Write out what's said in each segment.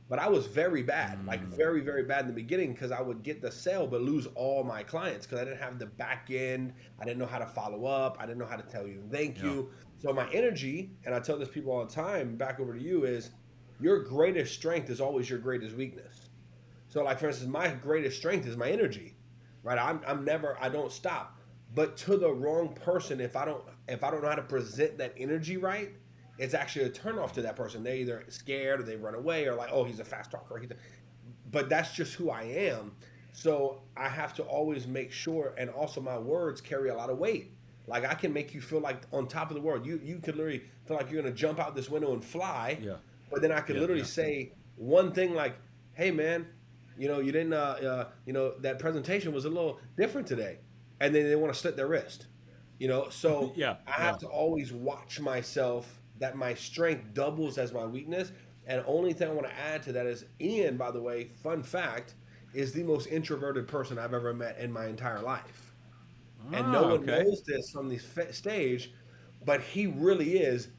But I was very bad, like Mm, very, very bad in the beginning because I would get the sale but lose all my clients because I didn't have the back end. I didn't know how to follow up. I didn't know how to tell you thank yeah. you. So my energy, and I tell this people all the time, back over to you, is your greatest strength is always your greatest weakness. So like for instance, my greatest strength is my energy, right? I'm never I don't stop. But to the wrong person, if I don't know how to present that energy right, it's actually a turnoff to that person. They either scared or they run away or like, oh, he's a fast talker. But that's just who I am. So I have to always make sure, and also my words carry a lot of weight. Like I can make you feel like on top of the world. You could literally feel like you're gonna jump out this window and fly, Yeah. but then I could Yeah. literally Yeah. say one thing like, "Hey man, you didn't that presentation was a little different today," and then they want to slit their wrist. So Yeah. I have Yeah. to always watch myself that my strength doubles as my weakness. And only thing I want to add to that is Ian, by the way, fun fact, is the most introverted person I've ever met in my entire life. And no Ah, one okay. knows this from the stage, but he really is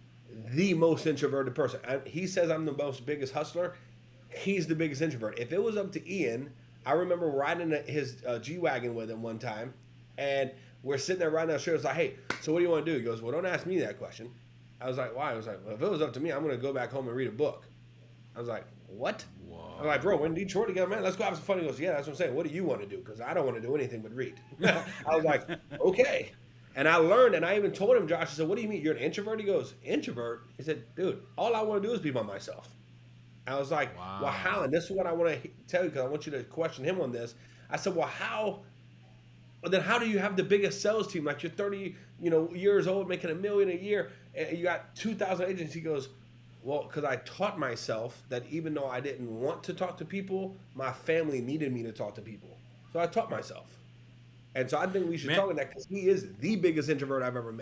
the most introverted person. He says I'm the most biggest hustler. He's the biggest introvert. If it was up to Ian, I remember riding his G wagon with him one time, and we're sitting there riding down the street. I was like, "Hey, so what do you want to do?" He goes, "Well, don't ask me that question." I was like, "Why?" I was like, "Well, if it was up to me, I'm gonna go back home and read a book." I was like, "What?" I'm like, "Bro, we're in Whoa. Detroit together, man. Let's go have some fun." He goes, "Yeah, that's what I'm saying. What do you want to do? Because I don't want to do anything but read." I was like, "Okay." And I learned, and I even told him, Josh, I said, "What do you mean? You're an introvert?" He goes, "Introvert?" He said, "Dude, all I want to do is be by myself." I was like, "Well, how?" And Wow. this is what I want to tell you because I want you to question him on this. I said, "Well, how? Well, then how do you have the biggest sales team? Like you're 30, years old, making 1 million a year, and you got 2,000 agents." He goes, "Well, because I taught myself that even though I didn't want to talk to people, my family needed me to talk to people. So I taught myself." And so I think we should Man, talk on that because he is the biggest introvert I've ever met.